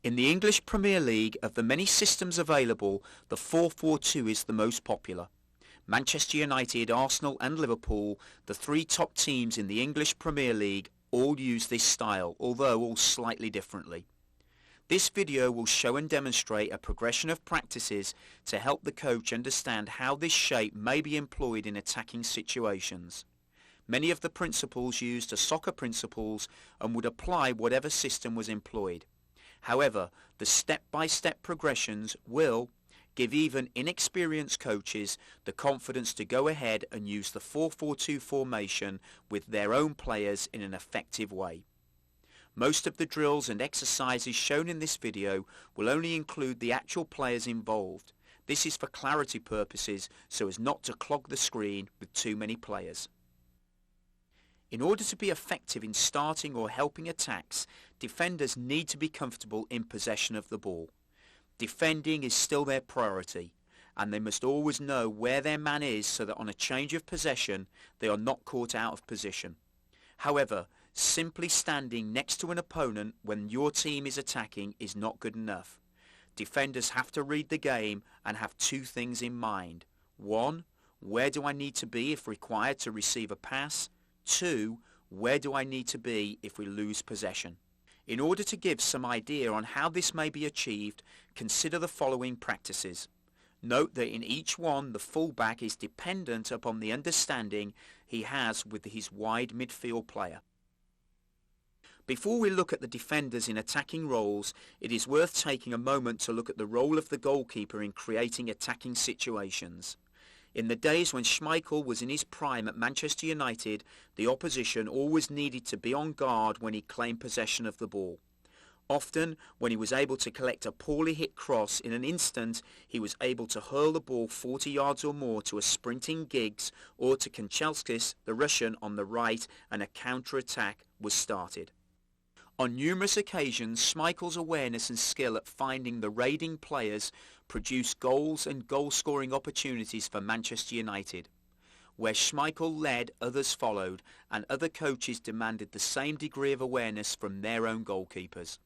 In the English Premier League, of the many systems available, the 4-4-2 is the most popular. Manchester United, Arsenal and Liverpool, the three top teams in the English Premier League, all use this style, although all slightly differently. This video will show and demonstrate a progression of practices to help the coach understand how this shape may be employed in attacking situations. Many of the principles used are soccer principles and would apply whatever system was employed. However, the step-by-step progressions will give even inexperienced coaches the confidence to go ahead and use the 4-4-2 formation with their own players in an effective way. Most of the drills and exercises shown in this video will only include the actual players involved. This is for clarity purposes so as not to clog the screen with too many players. In order to be effective in starting or helping attacks, defenders need to be comfortable in possession of the ball. Defending is still their priority, and they must always know where their man is so that on a change of possession they are not caught out of position. However, simply standing next to an opponent when your team is attacking is not good enough. Defenders have to read the game and have two things in mind. 1. Where do I need to be if required to receive a pass? 2. Where do I need to be if we lose possession? In order to give some idea on how this may be achieved, consider the following practices. Note that in each one the fullback is dependent upon the understanding he has with his wide midfield player. Before we look at the defenders in attacking roles, it is worth taking a moment to look at the role of the goalkeeper in creating attacking situations. In the days when Schmeichel was in his prime at Manchester United, the opposition always needed to be on guard when he claimed possession of the ball. Often, when he was able to collect a poorly hit cross in an instant, he was able to hurl the ball 40 yards or more to a sprinting Giggs or to Kanchelskis, the Russian, on the right, and a counter-attack was started. On numerous occasions, Schmeichel's awareness and skill at finding the raiding players produced goals and goal-scoring opportunities for Manchester United. Where Schmeichel led, others followed, and other coaches demanded the same degree of awareness from their own goalkeepers.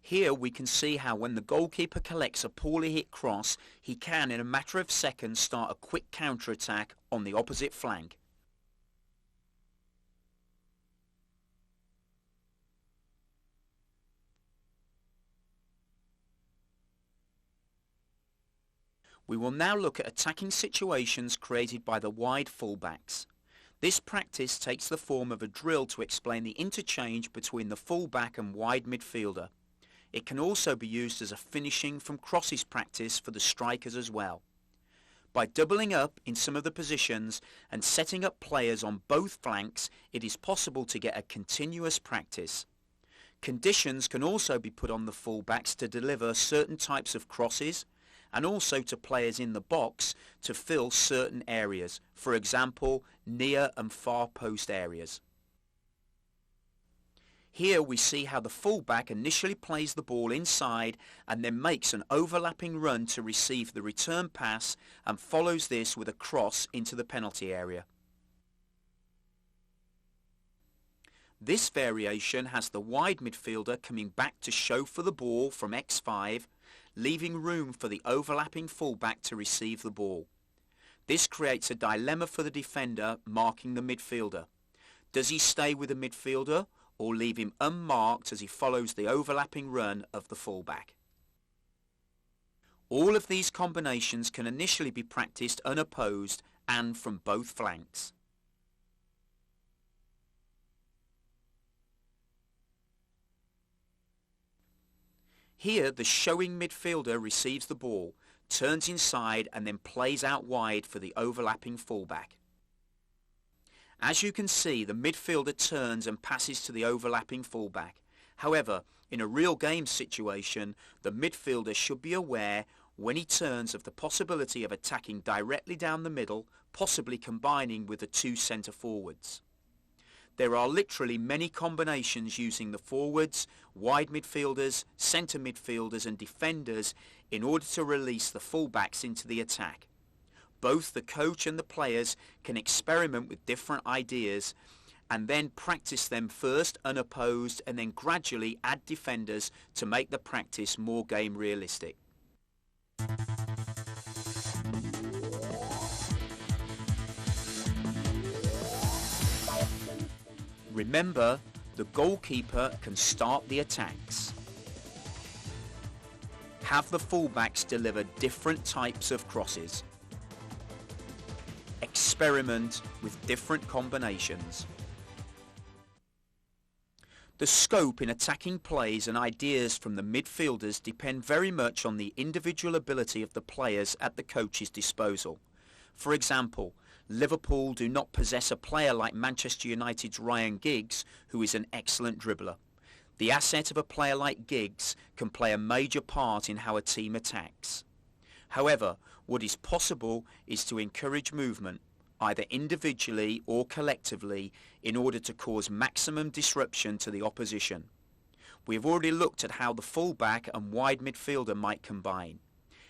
Here we can see how when the goalkeeper collects a poorly hit cross, he can in a matter of seconds start a quick counter-attack on the opposite flank. We will now look at attacking situations created by the wide fullbacks. This practice takes the form of a drill to explain the interchange between the fullback and wide midfielder. It can also be used as a finishing from crosses practice for the strikers as well. By doubling up in some of the positions and setting up players on both flanks, it is possible to get a continuous practice. Conditions can also be put on the fullbacks to deliver certain types of crosses, and also to players in the box to fill certain areas, for example, near and far post areas. Here we see how the fullback initially plays the ball inside and then makes an overlapping run to receive the return pass and follows this with a cross into the penalty area. This variation has the wide midfielder coming back to show for the ball from X5, leaving room for the overlapping fullback to receive the ball. This creates a dilemma for the defender marking the midfielder. Does he stay with the midfielder or leave him unmarked as he follows the overlapping run of the fullback? All of these combinations can initially be practiced unopposed and from both flanks. Here the showing midfielder receives the ball, turns inside and then plays out wide for the overlapping fullback. As you can see, the midfielder turns and passes to the overlapping fullback. However, in a real game situation, the midfielder should be aware when he turns of the possibility of attacking directly down the middle, possibly combining with the two centre forwards. There are literally many combinations using the forwards, wide midfielders, centre midfielders and defenders in order to release the fullbacks into the attack. Both the coach and the players can experiment with different ideas and then practice them first unopposed and then gradually add defenders to make the practice more game realistic. Remember, the goalkeeper can start the attacks. Have the fullbacks deliver different types of crosses. Experiment with different combinations. The scope in attacking plays and ideas from the midfielders depend very much on the individual ability of the players at the coach's disposal. For example, Liverpool do not possess a player like Manchester United's Ryan Giggs, who is an excellent dribbler. The asset of a player like Giggs can play a major part in how a team attacks. However, what is possible is to encourage movement, either individually or collectively, in order to cause maximum disruption to the opposition. We have already looked at how the fullback and wide midfielder might combine.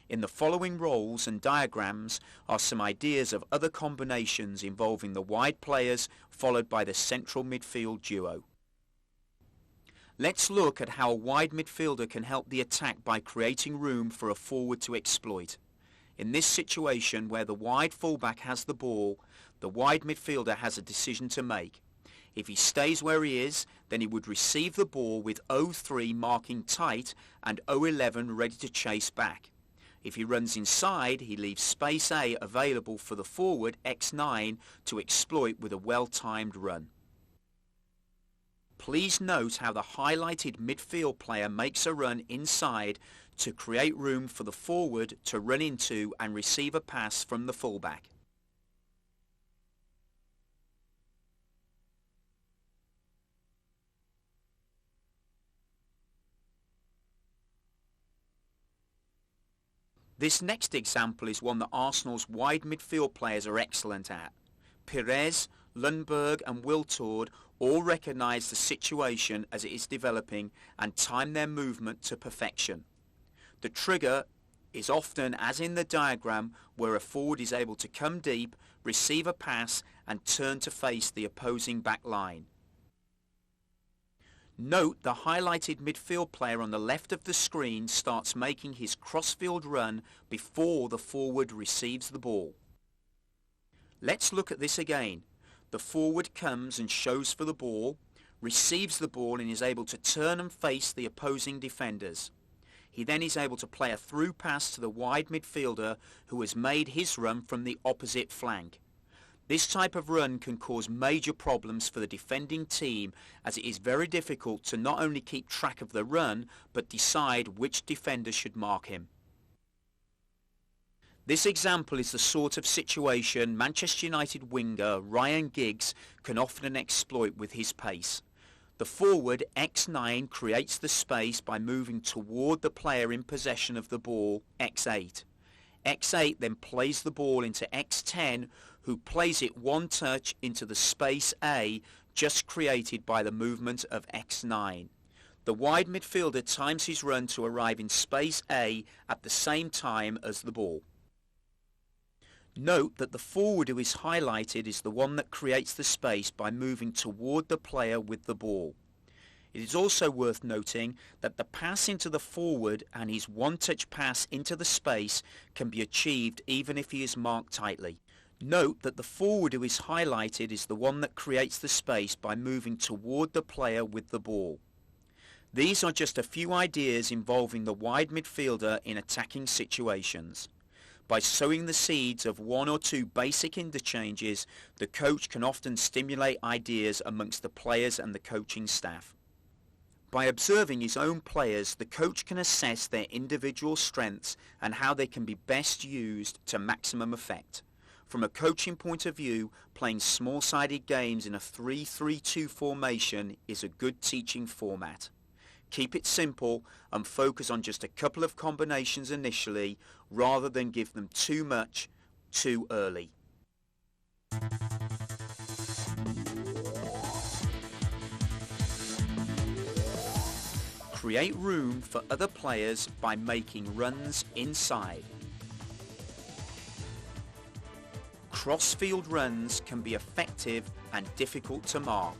In the following roles and diagrams are some ideas of other combinations involving the wide players followed by the central midfield duo. Let's look at how a wide midfielder can help the attack by creating room for a forward to exploit. In this situation where the wide fullback has the ball, the wide midfielder has a decision to make. If he stays where he is, then he would receive the ball with 0-3 marking tight and 0-11 ready to chase back. If he runs inside, he leaves space A available for the forward X9 to exploit with a well-timed run. Please note how the highlighted midfield player makes a run inside to create room for the forward to run into and receive a pass from the fullback. This next example is one that Arsenal's wide midfield players are excellent at. Pires, Lundberg and Wiltord all recognise the situation as it is developing and time their movement to perfection. The trigger is often, as in the diagram, where a forward is able to come deep, receive a pass and turn to face the opposing back line. Note the highlighted midfield player on the left of the screen starts making his crossfield run before the forward receives the ball. Let's look at this again. The forward comes and shows for the ball, receives the ball and is able to turn and face the opposing defenders. He then is able to play a through pass to the wide midfielder who has made his run from the opposite flank. This type of run can cause major problems for the defending team, as it is very difficult to not only keep track of the run but decide which defender should mark him. This example is the sort of situation Manchester United winger Ryan Giggs can often exploit with his pace. The forward X9 creates the space by moving toward the player in possession of the ball, X8. X8 then plays the ball into X10, who plays it one touch into the space A just created by the movement of X9. The wide midfielder times his run to arrive in space A at the same time as the ball. Note that the forward who is highlighted is the one that creates the space by moving toward the player with the ball. It is also worth noting that the pass into the forward and his one-touch pass into the space can be achieved even if he is marked tightly. Note that the forward who is highlighted is the one that creates the space by moving toward the player with the ball. These are just a few ideas involving the wide midfielder in attacking situations. By sowing the seeds of one or two basic interchanges, the coach can often stimulate ideas amongst the players and the coaching staff. By observing his own players, the coach can assess their individual strengths and how they can be best used to maximum effect. From a coaching point of view, playing small-sided games in a 3-3-2 formation is a good teaching format. Keep it simple and focus on just a couple of combinations initially rather than give them too much too early. Create room for other players by making runs inside. cross-field runs can be effective and difficult to mark.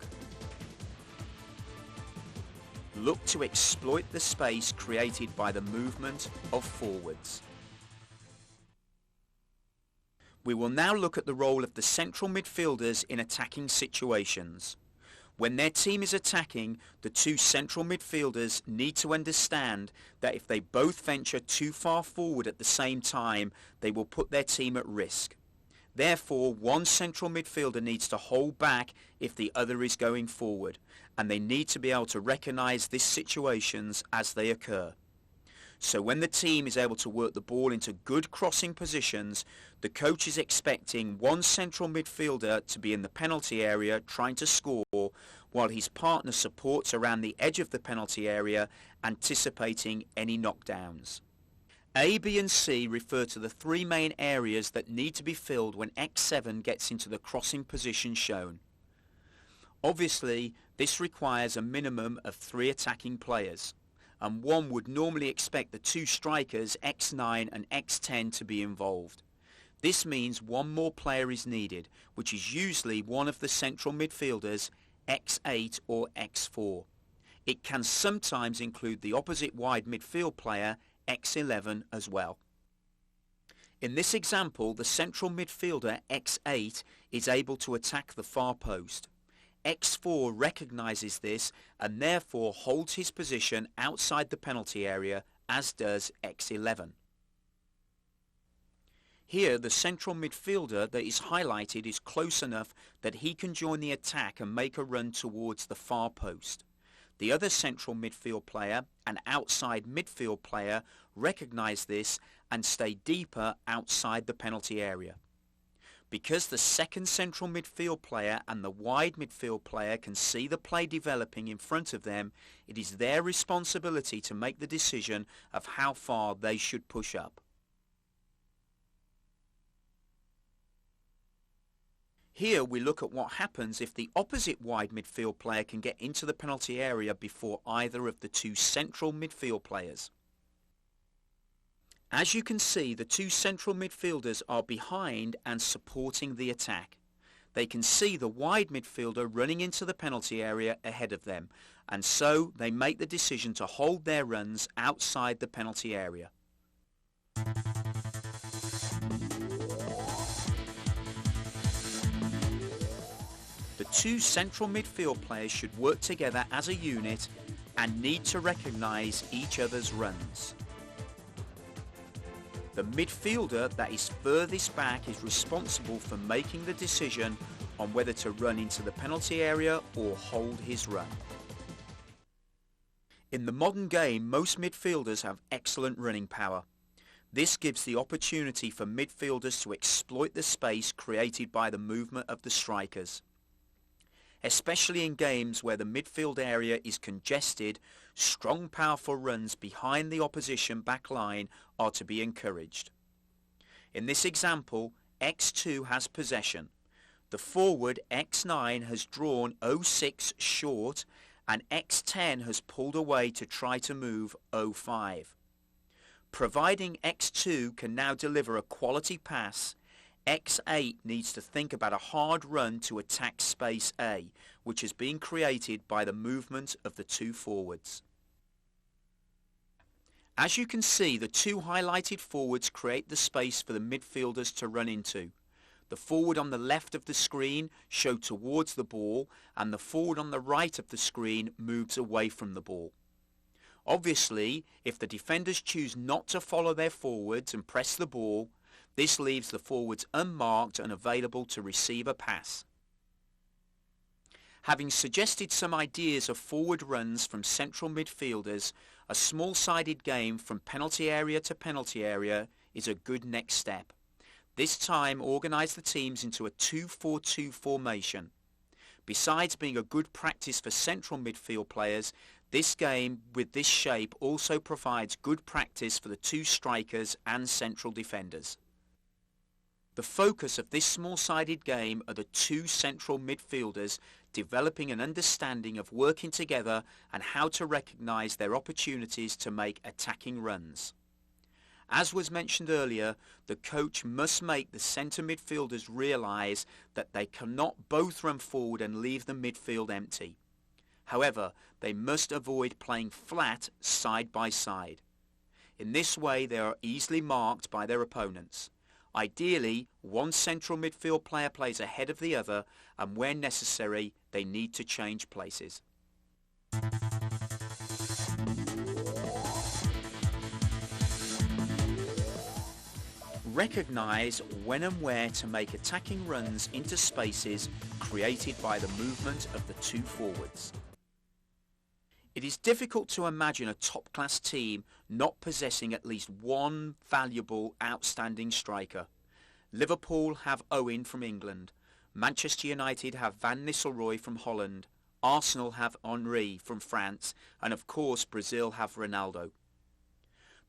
Look to exploit the space created by the movement of forwards. We will now look at the role of the central midfielders in attacking situations. When their team is attacking, the two central midfielders need to understand that if they both venture too far forward at the same time, they will put their team at risk. Therefore, one central midfielder needs to hold back if the other is going forward, and they need to be able to recognise these situations as they occur. So when the team is able to work the ball into good crossing positions, the coach is expecting one central midfielder to be in the penalty area trying to score, while his partner supports around the edge of the penalty area, anticipating any knockdowns. A, B and C refer to the three main areas that need to be filled when X7 gets into the crossing position shown. Obviously, this requires a minimum of 3 attacking players, and one would normally expect the two strikers X9 and X10 to be involved. This means one more player is needed, which is usually one of the central midfielders, X8 or X4. It can sometimes include the opposite wide midfield player, X11 as well. In this example, the central midfielder X8 is able to attack the far post. X4 recognises this and therefore holds his position outside the penalty area, as does X11. Here the central midfielder that is highlighted is close enough that he can join the attack and make a run towards the far post. The other central midfield player and outside midfield player recognise this and stay deeper outside the penalty area. Because the second central midfield player and the wide midfield player can see the play developing in front of them, it is their responsibility to make the decision of how far they should push up. Here we look at what happens if the opposite wide midfield player can get into the penalty area before either of the two central midfield players. As you can see, the two central midfielders are behind and supporting the attack. They can see the wide midfielder running into the penalty area ahead of them, and so they make the decision to hold their runs outside the penalty area. The two central midfield players should work together as a unit and need to recognise each other's runs. The midfielder that is furthest back is responsible for making the decision on whether to run into the penalty area or hold his run. In the modern game, most midfielders have excellent running power. This gives the opportunity for midfielders to exploit the space created by the movement of the strikers. Especially in games where the midfield area is congested, strong powerful runs behind the opposition back line are to be encouraged. In this example, X2 has possession. The forward X9 has drawn 06 short and X10 has pulled away to try to move 05. Providing X2 can now deliver a quality pass, X8 needs to think about a hard run to attack space A, which is being created by the movement of the two forwards. As you can see, the two highlighted forwards create the space for the midfielders to run into. The forward on the left of the screen shows towards the ball, and the forward on the right of the screen moves away from the ball. Obviously, if the defenders choose not to follow their forwards and press the ball, this leaves the forwards unmarked and available to receive a pass. Having suggested some ideas of forward runs from central midfielders, a small-sided game from penalty area to penalty area is a good next step. This time organise the teams into a 2-4-2 formation. Besides being a good practice for central midfield players, this game with this shape also provides good practice for the two strikers and central defenders. The focus of this small-sided game are the two central midfielders developing an understanding of working together and how to recognise their opportunities to make attacking runs. As was mentioned earlier, the coach must make the centre midfielders realise that they cannot both run forward and leave the midfield empty. However, they must avoid playing flat side by side. In this way they are easily marked by their opponents. Ideally, one central midfield player plays ahead of the other, and where necessary they need to change places. Recognise when and where to make attacking runs into spaces created by the movement of the two forwards. It is difficult to imagine a top-class team not possessing at least one valuable, outstanding striker. Liverpool have Owen from England, Manchester United have Van Nistelrooy from Holland, Arsenal have Henry from France, and of course Brazil have Ronaldo.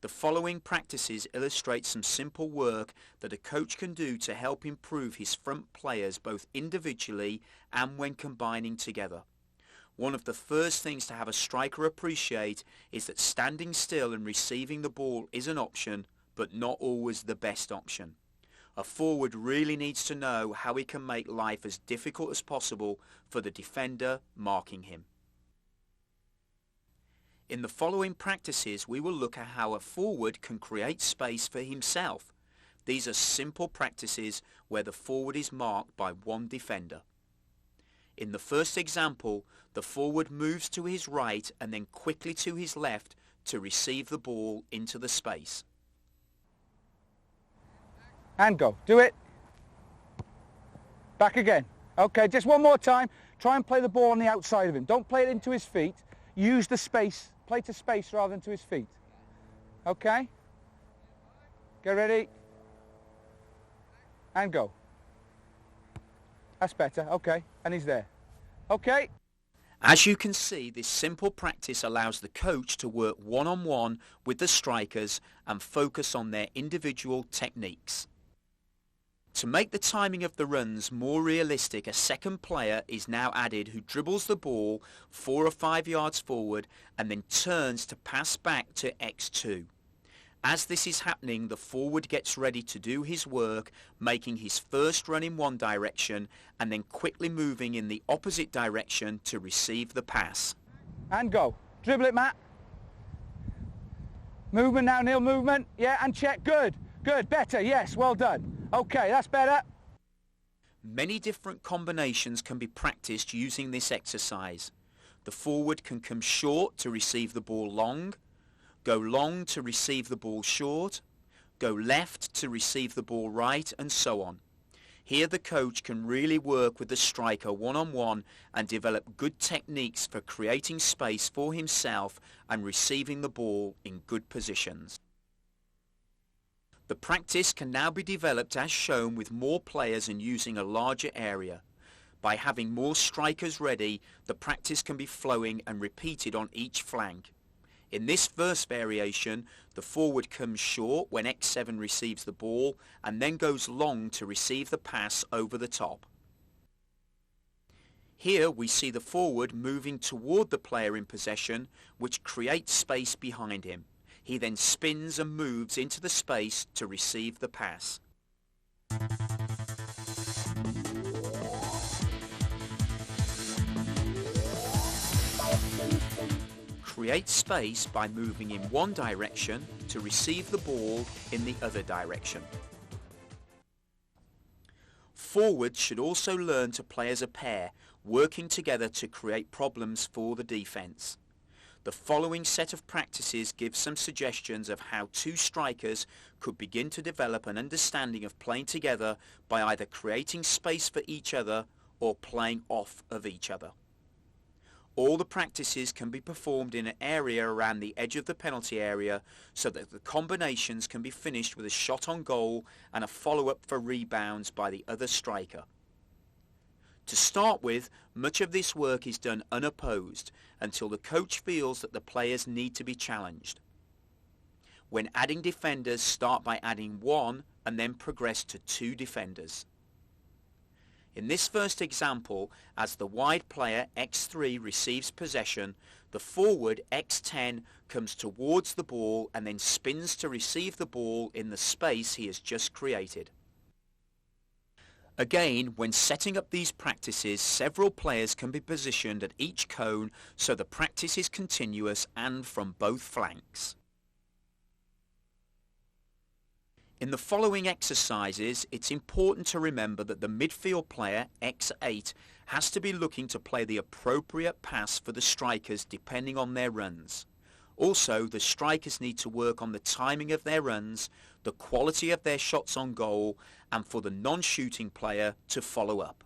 The following practices illustrate some simple work that a coach can do to help improve his front players both individually and when combining together. One of the first things to have a striker appreciate is that standing still and receiving the ball is an option, but not always the best option. A forward really needs to know how he can make life as difficult as possible for the defender marking him. In the following practices, we will look at how a forward can create space for himself. These are simple practices where the forward is marked by one defender. In the first example, the forward moves to his right and then quickly to his left to receive the ball into the space. And go. Do it. Back again. Okay, just one more time. Try and play the ball on the outside of him. Don't play it into his feet. Use the space. Play to space rather than to his feet. Okay? Get ready. And go. That's better. Okay. And he's there. Okay. As you can see, this simple practice allows the coach to work one-on-one with the strikers and focus on their individual techniques. To make the timing of the runs more realistic, a second player is now added who dribbles the ball 4 or 5 yards forward and then turns to pass back to X2. As this is happening, the forward gets ready to do his work, making his first run in one direction and then quickly moving in the opposite direction to receive the pass. And go. Dribble it, Matt. Movement now, Neil, movement. Yeah, and check. Good. Good. Better. Yes, well done. Okay, that's better. Many different combinations can be practiced using this exercise. The forward can come short to receive the ball long, go long to receive the ball short, go left to receive the ball right, and so on. Here the coach can really work with the striker one-on-one and develop good techniques for creating space for himself and receiving the ball in good positions. The practice can now be developed as shown with more players and using a larger area. By having more strikers ready, the practice can be flowing and repeated on each flank. In this first variation, the forward comes short when X7 receives the ball and then goes long to receive the pass over the top. Here we see the forward moving toward the player in possession, which creates space behind him. He then spins and moves into the space to receive the pass. Create space by moving in one direction to receive the ball in the other direction. Forwards should also learn to play as a pair, working together to create problems for the defence. The following set of practices gives some suggestions of how two strikers could begin to develop an understanding of playing together by either creating space for each other or playing off of each other. All the practices can be performed in an area around the edge of the penalty area so that the combinations can be finished with a shot on goal and a follow-up for rebounds by the other striker. To start with, much of this work is done unopposed until the coach feels that the players need to be challenged. When adding defenders, start by adding one and then progress to 2 defenders. In this first example, as the wide player X3 receives possession, the forward X10 comes towards the ball and then spins to receive the ball in the space he has just created. Again, when setting up these practices, several players can be positioned at each cone so the practice is continuous and from both flanks. In the following exercises, it's important to remember that the midfield player, X8, has to be looking to play the appropriate pass for the strikers depending on their runs. Also, the strikers need to work on the timing of their runs, the quality of their shots on goal, and for the non-shooting player to follow up.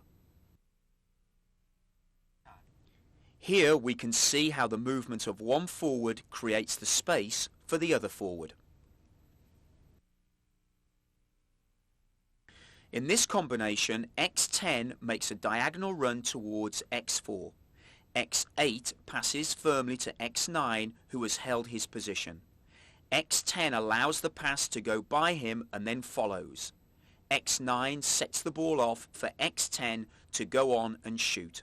Here we can see how the movement of one forward creates the space for the other forward. In this combination, X10 makes a diagonal run towards X4. X8 passes firmly to X9, who has held his position. X10 allows the pass to go by him and then follows. X9 sets the ball off for X10 to go on and shoot.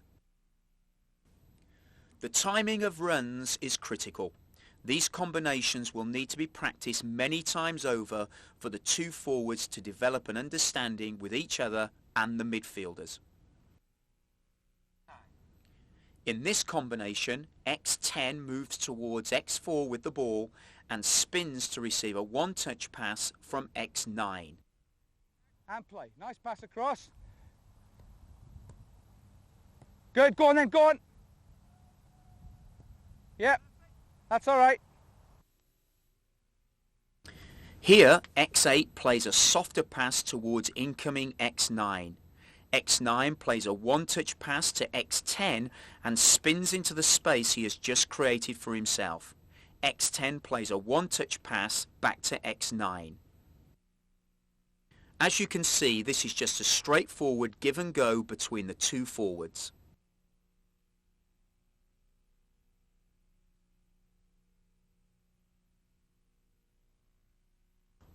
The timing of runs is critical. These combinations will need to be practiced many times over for the two forwards to develop an understanding with each other and the midfielders. In this combination, X10 moves towards X4 with the ball and spins to receive a one-touch pass from X9. And play. Nice pass across. Good, go on then, go on. Yep, that's all right. Here, X8 plays a softer pass towards incoming X9. X9 plays a one-touch pass to X10 and spins into the space he has just created for himself. X10 plays a one-touch pass back to X9. As you can see, this is just a straightforward give and go between the two forwards.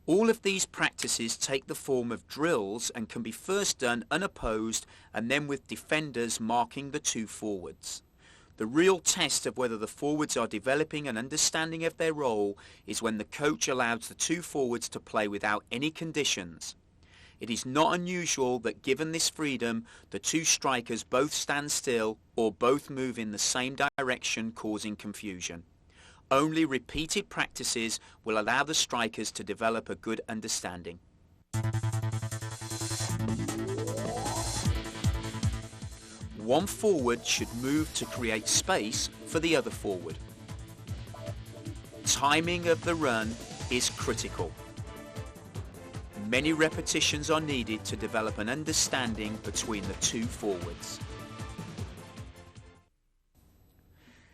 All of these practices take the form of drills and can be first done unopposed and then with defenders marking the two forwards. The real test of whether the forwards are developing an understanding of their role is when the coach allows the two forwards to play without any conditions. It is not unusual that given this freedom, the two strikers both stand still or both move in the same direction, causing confusion. Only repeated practices will allow the strikers to develop a good understanding. One forward should move to create space for the other forward. Timing of the run is critical. Many repetitions are needed to develop an understanding between the two forwards.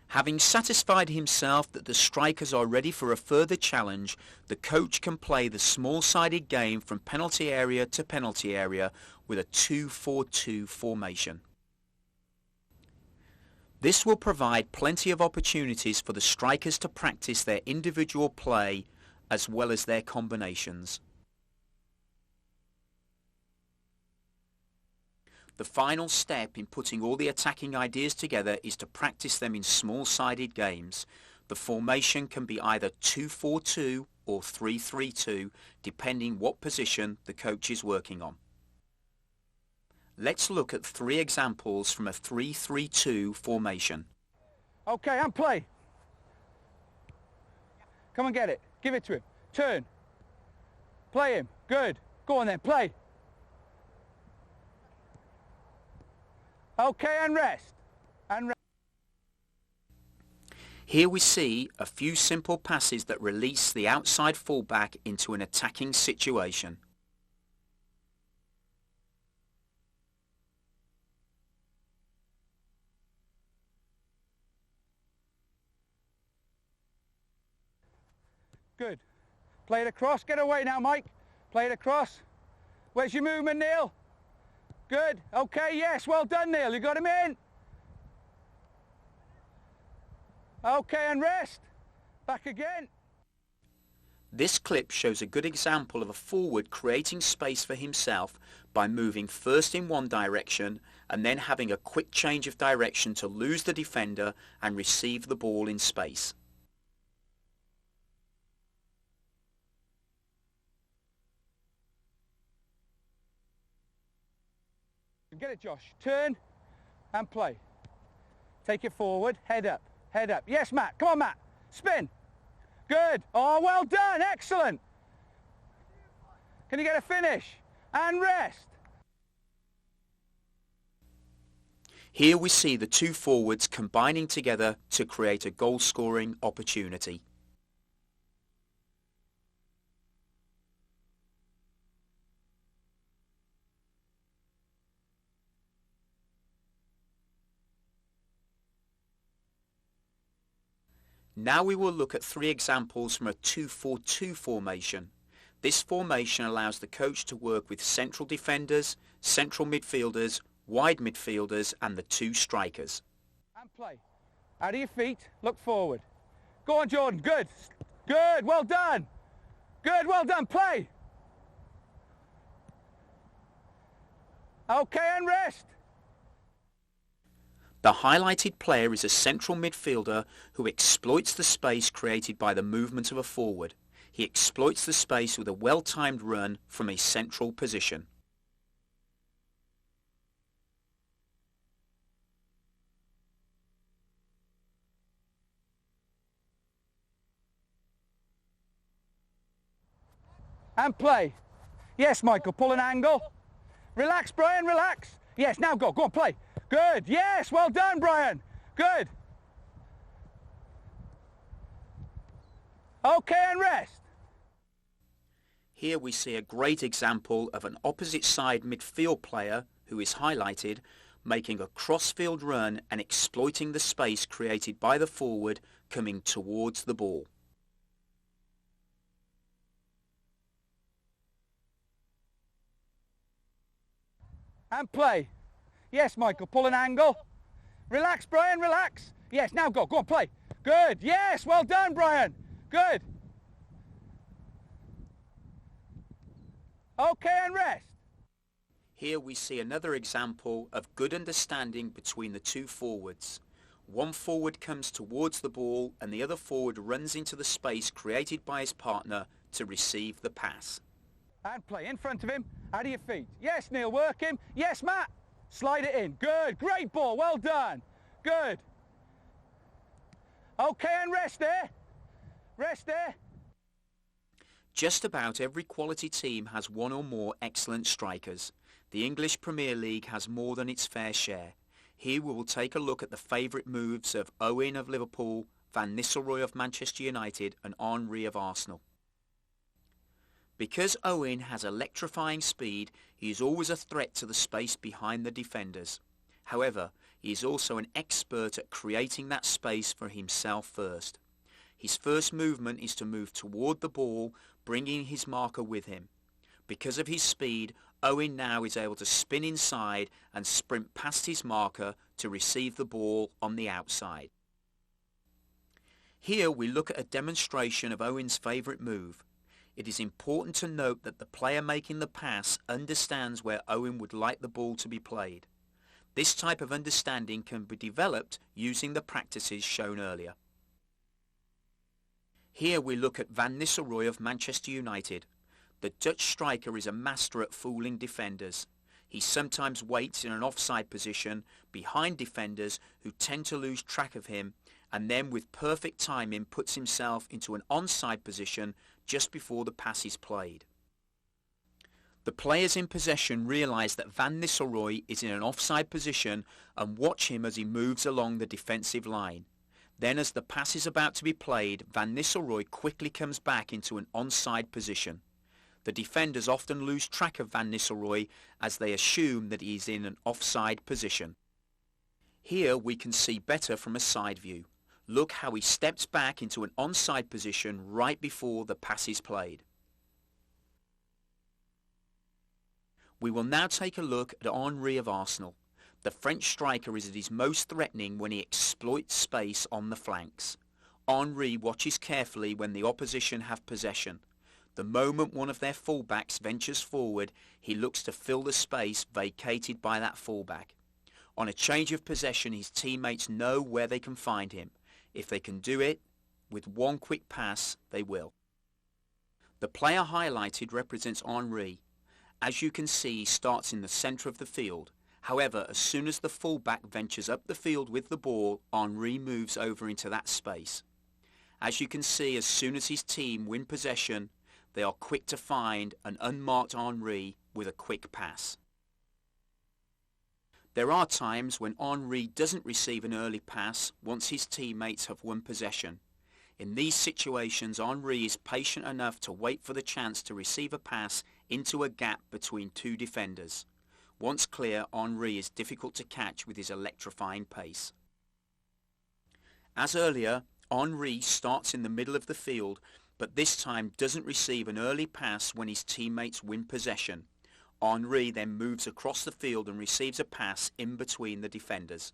Having satisfied himself that the strikers are ready for a further challenge, the coach can play the small-sided game from penalty area to penalty area with a 2-4-2 formation. This will provide plenty of opportunities for the strikers to practice their individual play as well as their combinations. The final step in putting all the attacking ideas together is to practice them in small-sided games. The formation can be either 2-4-2 or 3-3-2, depending what position the coach is working on. Let's look at 3 examples from a 3-3-2 formation. Okay, and play. Come and get it. Give it to him. Turn. Play him. Good. Go on then, play. Okay, and rest. And rest. Here we see a few simple passes that release the outside fullback into an attacking situation. Good. Play it across. Get away now, Mike. Play it across. Where's your movement, Neil? Good. Okay, yes. Well done, Neil. You got him in. Okay, and rest. Back again. This clip shows a good example of a forward creating space for himself by moving first in one direction and then having a quick change of direction to lose the defender and receive the ball in space. Get it, Josh. Turn and play. Take it forward, head up, head up. Yes, Matt. Come on, Matt. Spin. Good. Oh, well done. Excellent. Can you get a finish? And rest. Here we see the two forwards combining together to create a goal-scoring opportunity. Now we will look at three examples from a 2-4-2 formation. This formation allows the coach to work with central defenders, central midfielders, wide midfielders and the two strikers. And play. Out of your feet, look forward. Go on, Jordan. Good. Good. Well done. Good. Well done. Play. Okay, and rest. The highlighted player is a central midfielder who exploits the space created by the movement of a forward. He exploits the space with a well-timed run from a central position. And play. Yes, Michael, pull an angle. Relax, Brian, relax. Yes, now go. Go on, play. Good. Yes, well done, Brian. Good. Okay, and rest. Here we see a great example of an opposite side midfield player who is highlighted making a cross-field run and exploiting the space created by the forward coming towards the ball. And play. Yes, Michael, pull an angle. Relax, Brian, relax. Yes, now go. Go on, play. Good. Yes, well done, Brian. Good. Okay, and rest. Here we see another example of good understanding between the two forwards. One forward comes towards the ball and the other forward runs into the space created by his partner to receive the pass. And play in front of him, out of your feet. Yes, Neil, work him. Yes, Matt. Slide it in. Good. Great ball. Well done. Good. Okay, and rest there. Rest there. Just about every quality team has one or more excellent strikers. The English Premier League has more than its fair share. Here we will take a look at the favourite moves of Owen of Liverpool, Van Nistelrooy of Manchester United and Henry of Arsenal. Because Owen has electrifying speed, he is always a threat to the space behind the defenders. However, he is also an expert at creating that space for himself first. His first movement is to move toward the ball, bringing his marker with him. Because of his speed, Owen now is able to spin inside and sprint past his marker to receive the ball on the outside. Here we look at a demonstration of Owen's favourite move. It is important to note that the player making the pass understands where Owen would like the ball to be played. This type of understanding can be developed using the practices shown earlier. Here we look at Van Nistelrooy of Manchester United. The Dutch striker is a master at fooling defenders. He sometimes waits in an offside position behind defenders who tend to lose track of him and then with perfect timing puts himself into an onside position just before the pass is played. The players in possession realise that Van Nistelrooy is in an offside position and watch him as he moves along the defensive line. Then as the pass is about to be played, Van Nistelrooy quickly comes back into an onside position. The defenders often lose track of Van Nistelrooy as they assume that he is in an offside position. Here we can see better from a side view. Look how he steps back into an onside position right before the pass is played. We will now take a look at Henry of Arsenal. The French striker is at his most threatening when he exploits space on the flanks. Henry watches carefully when the opposition have possession. The moment one of their fullbacks ventures forward, he looks to fill the space vacated by that fullback. On a change of possession, his teammates know where they can find him. If they can do it with one quick pass, they will. The player highlighted represents Henry. As you can see, he starts in the centre of the field. However, as soon as the fullback ventures up the field with the ball, Henry moves over into that space. As you can see, as soon as his team win possession, they are quick to find an unmarked Henry with a quick pass. There are times when Henry doesn't receive an early pass once his teammates have won possession. In these situations, Henry is patient enough to wait for the chance to receive a pass into a gap between two defenders. Once clear, Henry is difficult to catch with his electrifying pace. As earlier, Henry starts in the middle of the field, but this time doesn't receive an early pass when his teammates win possession. Henry then moves across the field and receives a pass in between the defenders.